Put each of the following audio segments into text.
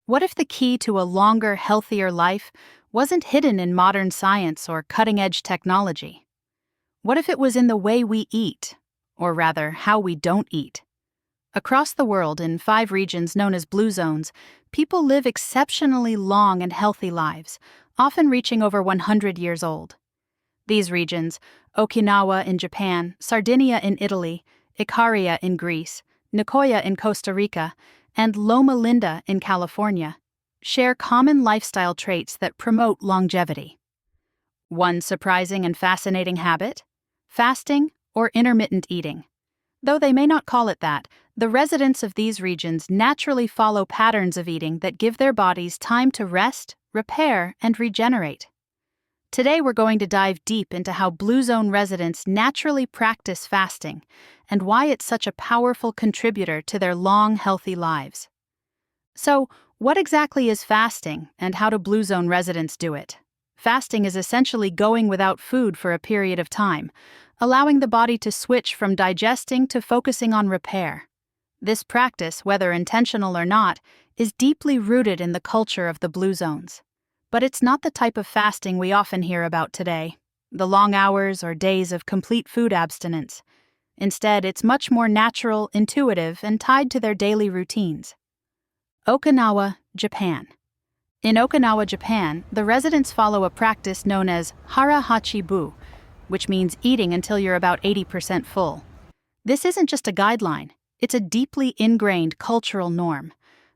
What if the key to a longer, healthier life wasn't hidden in modern science or cutting-edge technology? What if it was in the way we eat, or rather, how we don't eat? Across the world, in 5 regions known as blue zones, people live exceptionally long and healthy lives, often reaching over 100 years old. These regions, Okinawa in Japan, Sardinia in Italy, Ikaria in Greece, Nicoya in Costa Rica, and Loma in California, share common lifestyle traits that promote longevity. One surprising and fascinating habit? Fasting or intermittent eating. Though they may not call it that, the residents of these regions naturally follow patterns of eating that give their bodies time to rest, repair, and regenerate. Today we're going to dive deep into how Blue Zone residents naturally practice fasting and why it's such a powerful contributor to their long, healthy lives. So, what exactly is fasting and how do Blue Zone residents do it? Fasting is essentially going without food for a period of time, allowing the body to switch from digesting to focusing on repair. This practice, whether intentional or not, is deeply rooted in the culture of the Blue Zones. But it's not the type of fasting we often hear about today, the long hours or days of complete food abstinence. Instead, it's much more natural, intuitive, and tied to their daily routines. Okinawa, Japan. In Okinawa, Japan, the residents follow a practice known as hara hachi bu, which means eating until you're about 80% full. This isn't just a guideline, it's a deeply ingrained cultural norm.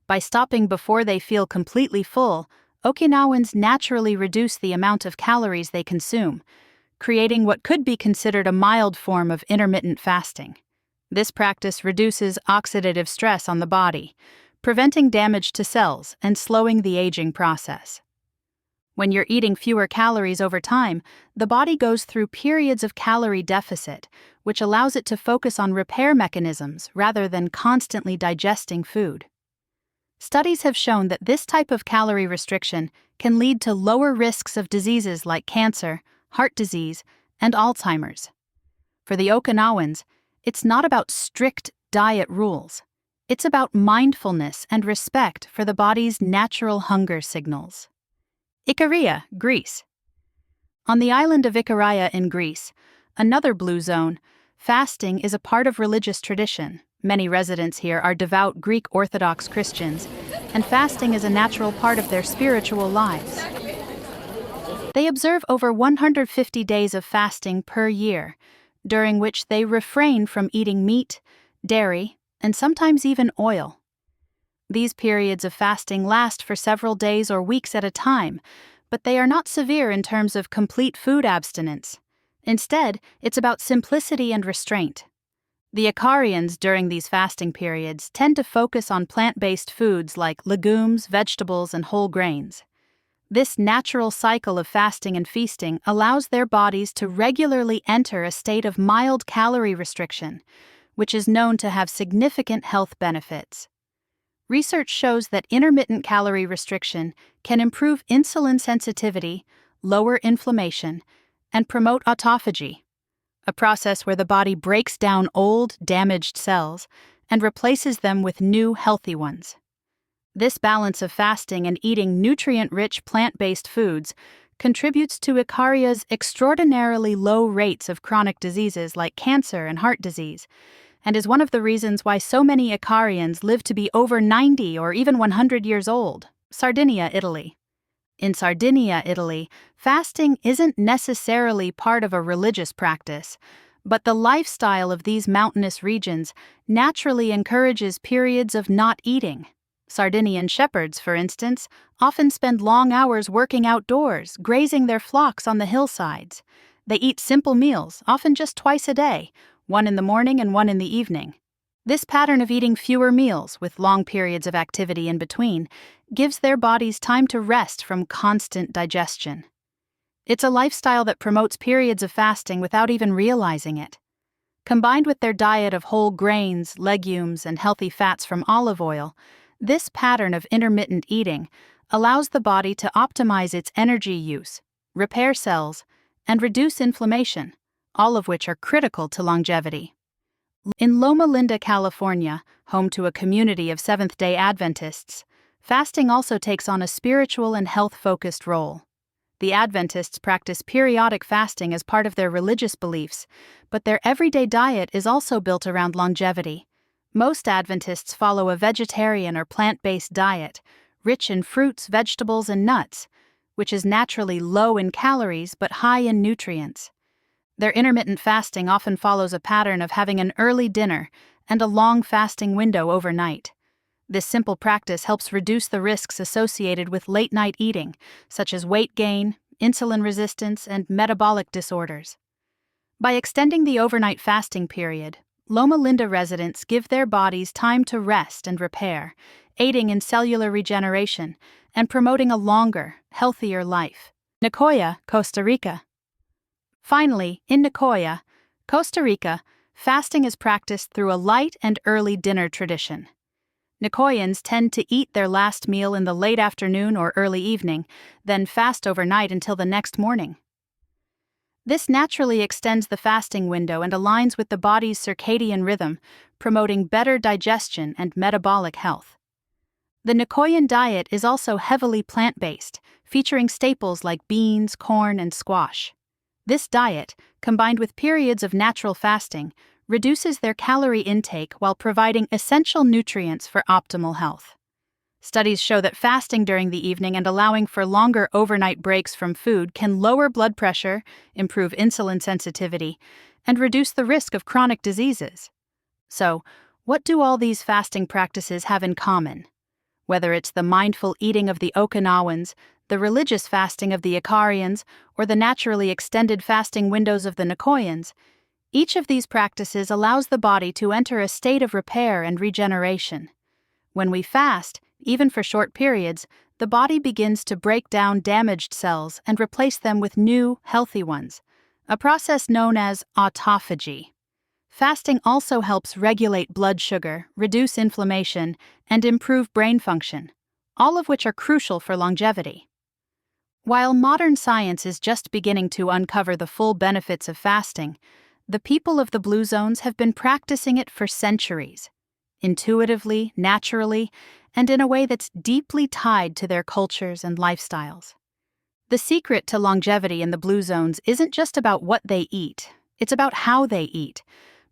By stopping before they feel completely full, Okinawans naturally reduce the amount of calories they consume, creating what could be considered a mild form of intermittent fasting. This practice reduces oxidative stress on the body, preventing damage to cells and slowing the aging process. When you're eating fewer calories over time, the body goes through periods of calorie deficit, which allows it to focus on repair mechanisms rather than constantly digesting food. Studies have shown that this type of calorie restriction can lead to lower risks of diseases like cancer, heart disease, and Alzheimer's. For the Okinawans, it's not about strict diet rules. It's about mindfulness and respect for the body's natural hunger signals. Ikaria, Greece. On the island of Ikaria in Greece, another blue zone, fasting is a part of religious tradition. Many residents here are devout Greek Orthodox Christians, and fasting is a natural part of their spiritual lives. They observe over 150 days of fasting per year, during which they refrain from eating meat, dairy, and sometimes even oil. These periods of fasting last for several days or weeks at a time, but they are not severe in terms of complete food abstinence. Instead, it's about simplicity and restraint. The Ikarians during these fasting periods tend to focus on plant-based foods like legumes, vegetables, and whole grains. This natural cycle of fasting and feasting allows their bodies to regularly enter a state of mild calorie restriction, which is known to have significant health benefits. Research shows that intermittent calorie restriction can improve insulin sensitivity, lower inflammation, and promote autophagy, a process where the body breaks down old, damaged cells and replaces them with new, healthy ones. This balance of fasting and eating nutrient-rich plant-based foods contributes to Ikaria's extraordinarily low rates of chronic diseases like cancer and heart disease, and is one of the reasons why so many Ikarians live to be over 90 or even 100 years old. Sardinia, Italy. In Sardinia, Italy, fasting isn't necessarily part of a religious practice, but the lifestyle of these mountainous regions naturally encourages periods of not eating. Sardinian shepherds, for instance, often spend long hours working outdoors, grazing their flocks on the hillsides. They eat simple meals, often just twice a day, one in the morning and one in the evening. This pattern of eating fewer meals, with long periods of activity in between, gives their bodies time to rest from constant digestion. It's a lifestyle that promotes periods of fasting without even realizing it. Combined with their diet of whole grains, legumes, and healthy fats from olive oil, this pattern of intermittent eating allows the body to optimize its energy use, repair cells, and reduce inflammation, all of which are critical to longevity. In Loma, California, home to a community of Seventh-day Adventists, Fasting also takes on a spiritual and health-focused role. The Adventists practice periodic fasting as part of their religious beliefs, but their everyday diet is also built around longevity. Most Adventists follow a vegetarian or plant-based diet, rich in fruits, vegetables, and nuts, which is naturally low in calories but high in nutrients. Their intermittent fasting often follows a pattern of having an early dinner and a long fasting window overnight. This simple practice helps reduce the risks associated with late-night eating, such as weight gain, insulin resistance, and metabolic disorders. By extending the overnight fasting period, Loma Linda residents give their bodies time to rest and repair, aiding in cellular regeneration and promoting a longer, healthier life. Nicoya, Costa Rica. Finally, in Nicoya, Costa Rica, fasting is practiced through a light and early dinner tradition. Nicoyans tend to eat their last meal in the late afternoon or early evening, then fast overnight until the next morning. This naturally extends the fasting window and aligns with the body's circadian rhythm, promoting better digestion and metabolic health. The Nicoyan diet is also heavily plant-based, featuring staples like beans, corn, and squash. This diet, combined with periods of natural fasting, reduces their calorie intake while providing essential nutrients for optimal health. Studies show that fasting during the evening and allowing for longer overnight breaks from food can lower blood pressure, improve insulin sensitivity, and reduce the risk of chronic diseases. So, what do all these fasting practices have in common? Whether it's the mindful eating of the Okinawans, the religious fasting of the Ikarians, or the naturally extended fasting windows of the Nicoyans, each of these practices allows the body to enter a state of repair and regeneration. When we fast, even for short periods, the body begins to break down damaged cells and replace them with new, healthy ones, a process known as autophagy. Fasting also helps regulate blood sugar, reduce inflammation, and improve brain function, all of which are crucial for longevity. While modern science is just beginning to uncover the full benefits of fasting, the people of the Blue Zones have been practicing it for centuries, intuitively, naturally, and in a way that's deeply tied to their cultures and lifestyles. The secret to longevity in the Blue Zones isn't just about what they eat, it's about how they eat.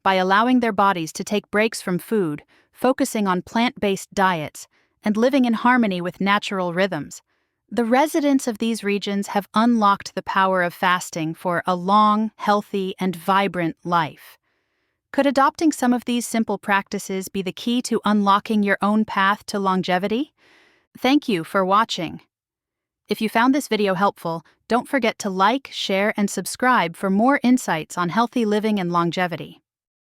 By allowing their bodies to take breaks from food, focusing on plant-based diets, and living in harmony with natural rhythms, the residents of these regions have unlocked the power of fasting for a long, healthy, and vibrant life. Could adopting some of these simple practices be the key to unlocking your own path to longevity? Thank you for watching. If you found this video helpful, don't forget to like, share, and subscribe for more insights on healthy living and longevity.